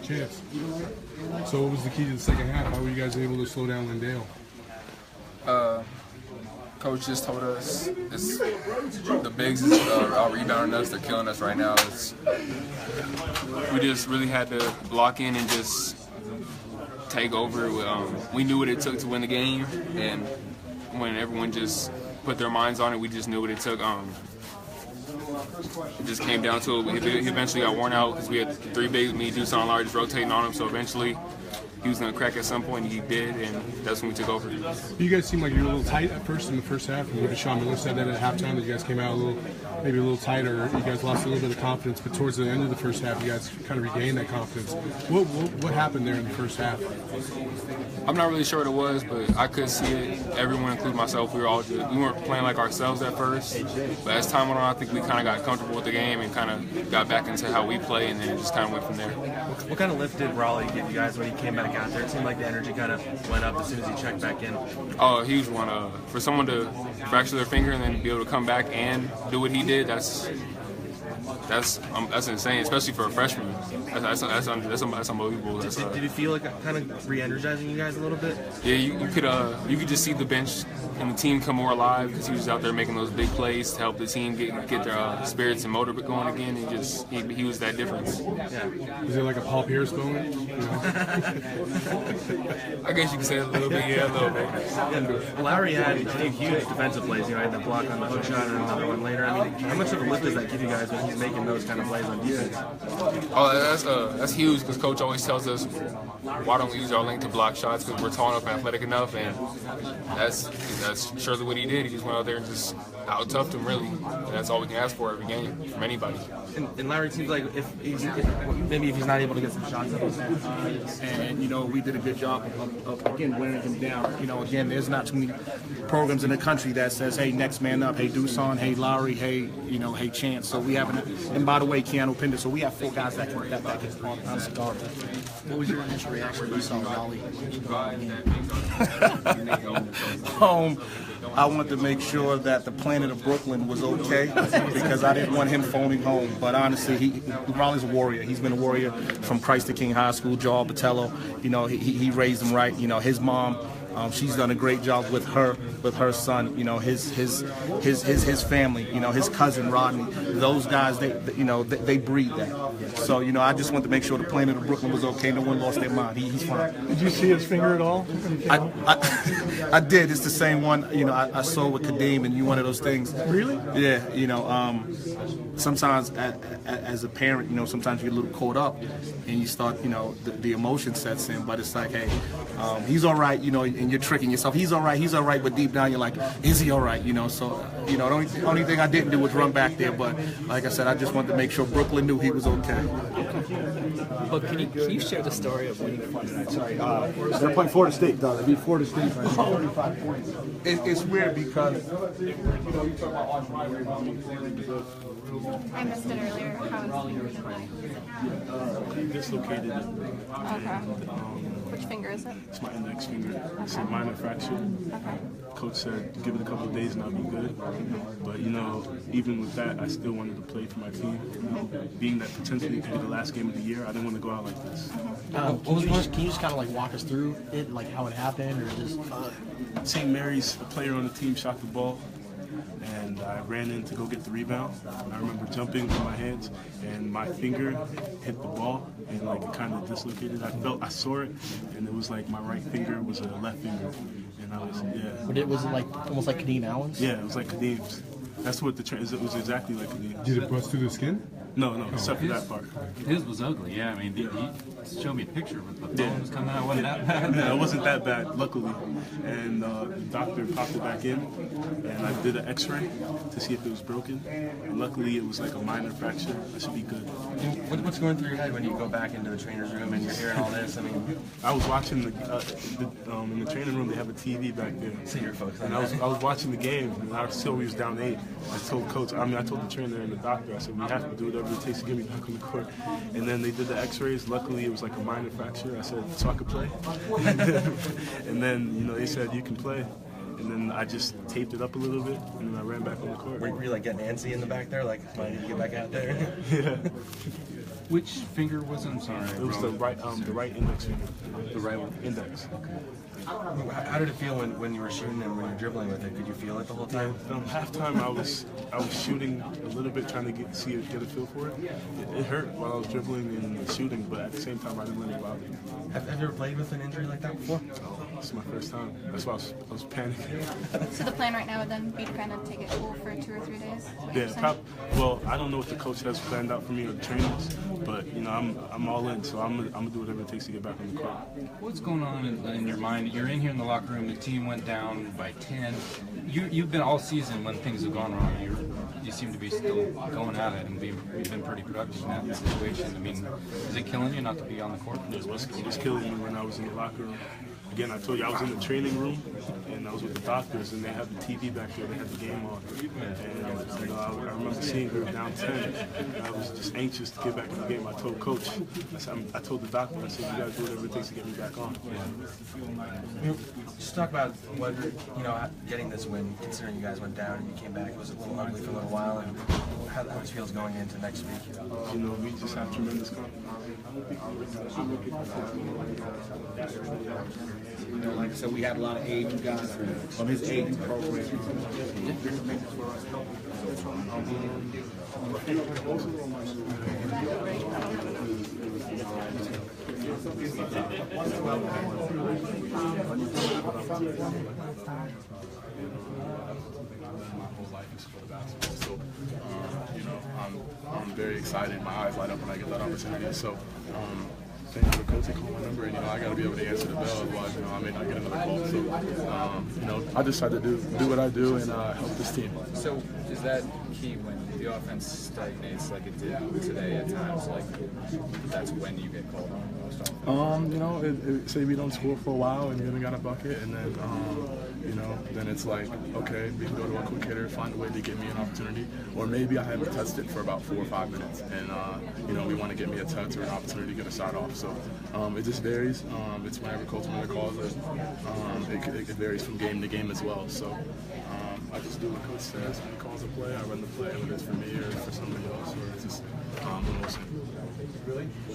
Chance. So what was the key to the second half? How were you guys able to slow down Lindale? Coach just told us the bigs is out rebounding us. They're killing us right now. We just really had to lock in and just take over. We knew what it took to win the game, and when everyone just put their minds on it, we just knew what it took. It just came down to it. He eventually got worn out because we had three bigs, me, Deuce, and Larry just rotating on him. So eventually, he was going to crack at some point, and he did, and that's when we took over. You guys seemed like you were a little tight at first in the first half. And Sean Miller said that at halftime that you guys came out maybe a little tighter. You guys lost a little bit of confidence, but towards the end of the first half, you guys kind of regained that confidence. What happened there in the first half? I'm not really sure what it was, but I could see it. Everyone, including myself, we weren't playing like ourselves at first. But as time went on, I think we kind of got comfortable with the game and kind of got back into how we play, and then it just kind of went from there. What kind of lift did Raleigh give you guys when he came back out there? It seemed like the energy kind of went up as soon as he checked back in. Oh, a huge one. For someone to fracture their finger and then be able to come back and do what he did, that's insane, especially for a freshman. That's unbelievable. Did it feel like kind of re-energizing you guys a little bit? Yeah, you could just see the bench and the team come more alive because he was out there making those big plays to help the team get their spirits and motor going again. And he was that difference. Yeah. Is it like a Paul Pierce moment? You know? I guess you could say a little bit. Yeah, a little bit. And Lowry had a few huge defensive plays. You know, had the block on the hook shot and another one later. I mean, how much of a lift does that give you guys when he's making those kind of plays on defense? Oh, that's huge because Coach always tells us why don't we use our length to block shots because we're tall enough and athletic enough, and that's surely what he did. He just went out there and just out-toughed him, really. And that's all we can ask for every game from anybody. And Larry seems like if he's not able to get some shots up, and you know, we did a good job of again wearing him down. You know, again, there's not too many programs in the country that says, hey, next man up, hey, Doosan, hey, Lowry, hey, you know, hey, Chance. So we have and by the way, Keanu Pinder. So we have four guys that can honestly guard. What was your initial reaction when you saw Raleigh? I wanted to make sure that the planet of Brooklyn was okay because I didn't want him phoning home. But honestly, Raleigh's a warrior. He's been a warrior from Christ the King High School. Joel Patello, you know, he raised him right. You know, his mom. She's done a great job with her son. You know, his family. You know, his cousin Rodney. Those guys, they breed that. So you know, I just want to make sure the planet of Brooklyn was okay. No one lost their mind. He's fine. Did you see his finger at all? I did. It's the same one. You know, I saw with Kadeem, and you one of those things. Really? Yeah. You know, sometimes as a parent, you know, sometimes you get a little caught up, and you start, you know, the emotion sets in. But it's like, hey, he's all right. You know. And you're tricking yourself. He's all right, but deep down you're like, is he all right? You know, so, you know, the only thing I didn't do was run back there, but like I said, I just wanted to make sure Brooklyn knew he was okay. But can you share the story of winning Sorry, they're playing Florida State, though. They beat Florida State by 35 points. It's weird because, I missed it earlier. How is Dislocated. Okay. Which finger is it? It's my index finger. It's a minor fracture. Okay. Coach said, give it a couple of days and I'll be good. But, you know, even with that, I still wanted to play for my team. You know, being that potentially it could be the last game of the year, I didn't want to go out like this. Can you just kind of like walk us through it, like how it happened, or just? St. Mary's, a player on the team, shot the ball. And I ran in to go get the rebound. I remember jumping with my hands, and my finger hit the ball, and like it kind of dislocated. I saw it, and it was like my right finger was a left finger, and I was But was it like almost like Kadeem Allen's? Yeah, it was like Kadeem's. That's what it was exactly like Kadeem's. Did it bust through the skin? No, except for that part. His was ugly, yeah. I mean, he showed me a picture of it, but the bone was coming out. It wasn't that bad. No, it wasn't that bad, luckily. And the doctor popped it back in, and I did an x-ray to see if it was broken. And luckily, it was like a minor fracture. I should be good. What's going through your head when you go back into the trainer's room and you're hearing all this? I mean, I was watching in the training room. They have a TV back there. So you're focused on that. I was watching the game, and I saw we was down 8. I told the trainer and the doctor, I said, we have to do whatever it takes to get me back on the court. And then they did the x-rays. Luckily, it was like a minor fracture. I said, so I could play? And then, you know, they said, you can play. and then I just taped it up a little bit, and then I ran back on the court. Were you like getting antsy in the back there? Like, I need to get back out there? Yeah. Which finger was it? I'm sorry. It was the right index finger. The right one. Index. How did it feel when you were shooting and when you were dribbling with it? Could you feel it the whole time? Halftime, I was shooting a little bit, trying to get a feel for it. It hurt while I was dribbling and shooting, but at the same time, I didn't let it bother me. Have you ever played with an injury like that before? This is my first time. That's why I was panicking. So the plan right now would then be to kind of take it cool for 2 or 3 days? Is what you're Yeah, saying? well, I don't know what the coach has planned out for me or the trainers, but you know, I'm all in, so I'm gonna do whatever it takes to get back on the court. What's going on in your mind? You're in here in the locker room. The team went down by 10. You've been all season when things have gone wrong. You seem to be still going at it, and you've been pretty productive in that situation. I mean, is it killing you not to be on the court? It was killing me when I was in the locker room. Again, I told you I was in the training room, and I was with the doctors, and they had the TV back there. They had the game on, and you know, I remember seeing we were down 10. And I was just anxious to get back in the game. I told Coach, I told the doctor, I said, you got to do whatever it takes to get me back on. Just talk about what, you know, getting this win, considering you guys went down and you came back. It was a little ugly for a little while, and how this feels going into next week. You know, we just have tremendous confidence. You know, like I said, we had a lot of aging guys from his aging program. My whole life is for basketball, so you know, I'm very excited. My eyes light up when I get that opportunity. So thank you for the coach to call my number, and you know, I got to be able to answer the bell. Otherwise, you know, I may not get another call. So you know, I just had to do what I do and help this team. So is that key when the offense stagnates like it did today at times? Like that's when you get called on most often? You know, say we don't score for a while and we haven't got a bucket, and then you know, then it's like, okay, we can go to a quick hitter, find a way to get me an opportunity, or maybe I haven't touched it for about 4 or 5 minutes, and you know, we want to get me a touch or an opportunity to get a shot off. So it just varies. It's whenever coach calls it. It varies from game to game as well. So I just do what coach says. When he calls a play, I run the play, whether it's for me or for somebody else, or it's just emotion.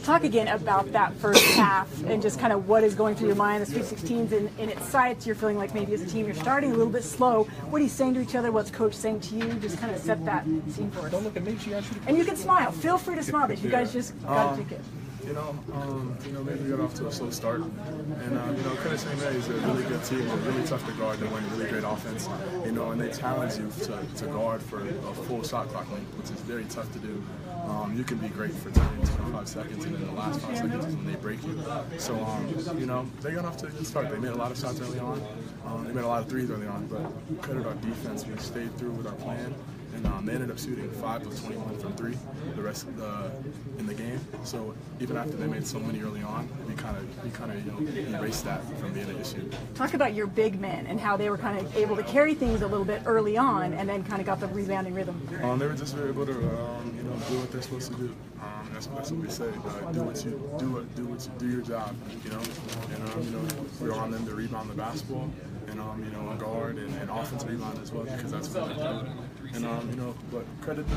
Talk again about that first half and just kind of what is going through your mind. The Sweet 16's in its sights. You're feeling like maybe as a team you're starting a little bit slow. What are you saying to each other? What's coach saying to you? Just kind of set that scene for us. Don't look at me. And you can smile. Feel free to smile. That you guys just got to take it. You know, maybe we got off to a slow start, and you know, Credit St. Mary's a really good team. They're really tough to guard. They run really great offense, you know, and they challenge you to guard for a full shot clock length, which is very tough to do. You can be great for 10, 25 seconds, and then the last 5 seconds is when they break you. So, you know, they got off to a good start. They made a lot of shots early on. They made a lot of threes early on, but credit our defense. We stayed through with our plan. And they ended up shooting 5 of 21 from 3 the rest in the game. So even after they made so many early on, we kind of you know, erased that from being an issue. Talk about your big men and how they were kind of able to carry things a little bit early on, and then kind of got the rebounding rhythm. They were just able to you know, do what they're supposed to do. That's what we say. Do your job. You know, and you know, we're on them to rebound the basketball, and you know, guard and offensive rebound as well, because that's what they do. And you know, but credit the.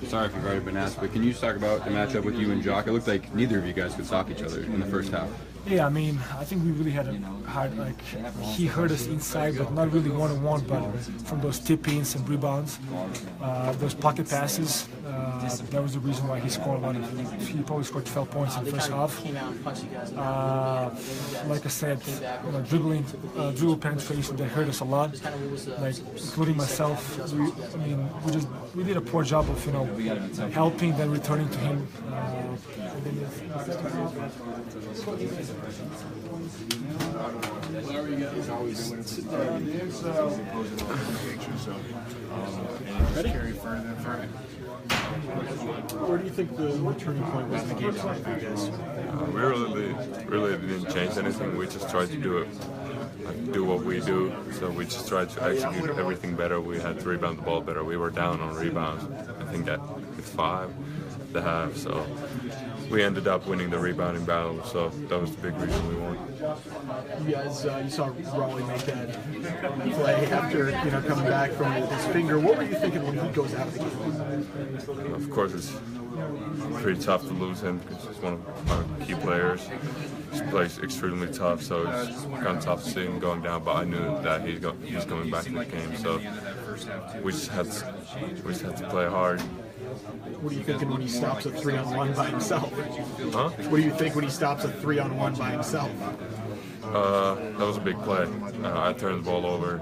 Sorry if you've already been asked, but can you just talk about the matchup with you and Jock? It looked like neither of you guys could stop each other in the first half. Yeah, I mean, I think we really had a hard, like, he hurt us inside, but not really one-on-one, but from those tip-ins and rebounds, those pocket passes, that was the reason why he scored he probably scored 12 points in the first half. Like I said, you know, dribble penetration, they hurt us a lot, like, including myself. We did a poor job of, you know, helping, then returning to him. Where do you think the turning point was in the game for you guys? We really didn't change anything. We just tried to do what we do. So we just tried to execute everything better. We had to rebound the ball better. We were down on rebounds, I think at 5 at the half. So we ended up winning the rebounding battle, so that was the big reason we won. You guys, you saw Raleigh make that play after coming back from his finger. What were you thinking when he goes out of the game? Of course, it's pretty tough to lose him because he's one of our key players. He plays extremely tough, so it's kind of tough to see him going down. But I knew that he's coming back in the game, so we just had to play hard. What are you thinking when he stops a 3-on-1 by himself? Huh? What do you think when he stops a 3-on-1 by himself? That was a big play. I turned the ball over.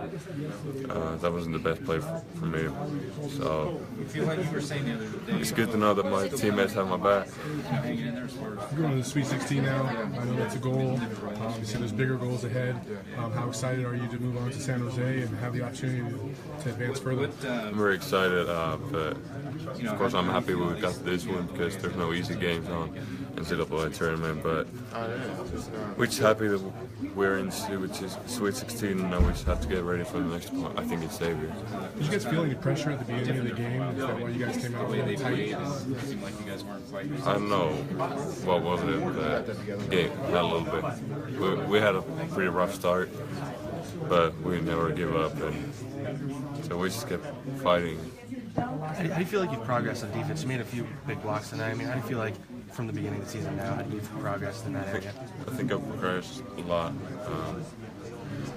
That wasn't the best play for me. So it's good to know that my teammates have my back. You're going to the Sweet 16 now. I know that's a goal. Obviously, there's bigger goals ahead. How excited are you to move on to San Jose and have the opportunity to advance further? I'm very excited, but of course I'm happy we got this one because there's no easy games on NCAA Tournament. But we're just happy that we're in Sweet 16 and now we just have to get ready for the next one. I think it's Xavier. Did you guys feel any pressure at the beginning of the game? Is that why you guys came out really tight? I don't know what was it, but the game had a little bit. We had a pretty rough start, but we never give up, and so we just kept fighting. How do you feel like you've progressed on defense? You made a few big blocks tonight. I mean, how do you feel like from the beginning of the season now, how do you progress in that area? I think I've progressed a lot.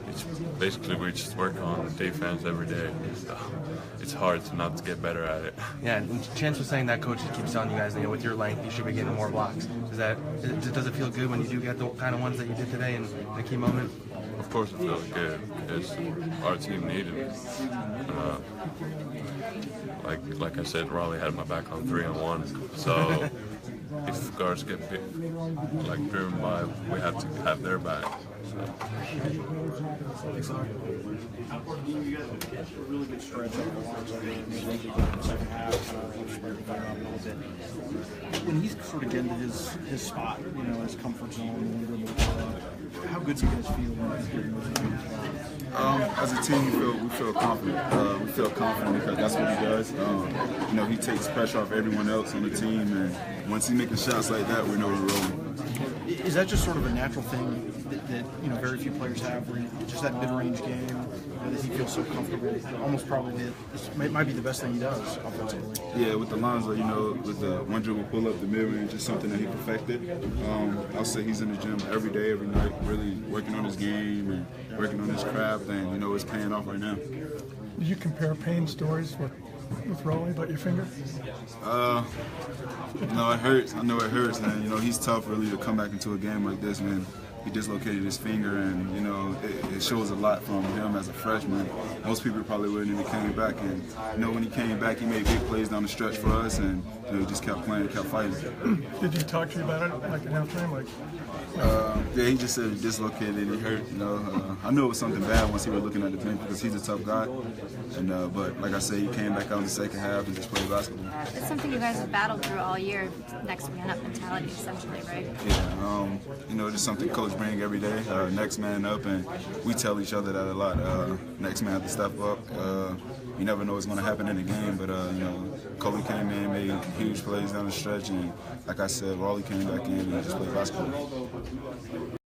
It's basically we just work on defense every day. It's hard to not get better at it. Yeah, and Chance was saying that coach keeps telling you guys, with your length, you should be getting more blocks. Does it feel good when you do get the kind of ones that you did today in a key moment? Of course it feels good because our team needed it. Like I said, Raleigh had my back on 3-on-1, so if guards get driven by, we have to have their back. Really good stretch second half, when he's sort of getting to his spot, his comfort zone, how good do you guys feel when he's getting those? As a team, we feel confident. We feel confident because that's what he does. He takes pressure off everyone else on the team, and once he's making shots like that, we know we're rolling. Is that just sort of a natural thing that very few players have, where just that mid-range game, that he feels so comfortable? Almost probably it might be the best thing he does offensively. Yeah, with Alonzo, with the one dribble pull up, the mid-range is something that he perfected. I'll say he's in the gym every day, every night, really working on his game and working on his craft, and it's paying off right now. Do you compare pain stories with Raleigh about your finger? It hurts. I know it hurts, and he's tough really to come back into a game like this, man. He dislocated his finger, and it shows a lot from him as a freshman. Most people probably wouldn't even came back, and when he came back, he made big plays down the stretch for us, and he just kept playing, kept fighting. Did you talk to you about it at halftime? Yeah, he just said he dislocated, it hurt. I knew it was something bad once he was looking at the bench because he's a tough guy. And but like I said, he came back out in the second half and just played basketball. It's something you guys have battled through all year. Next man up mentality, essentially, right? Yeah, just something coach bring every day. Next man up, and we tell each other that a lot. Next man have to step up. You never know what's going to happen in the game, but Kobe came in, made huge plays down the stretch, and like I said, Raleigh came back in and just played basketball.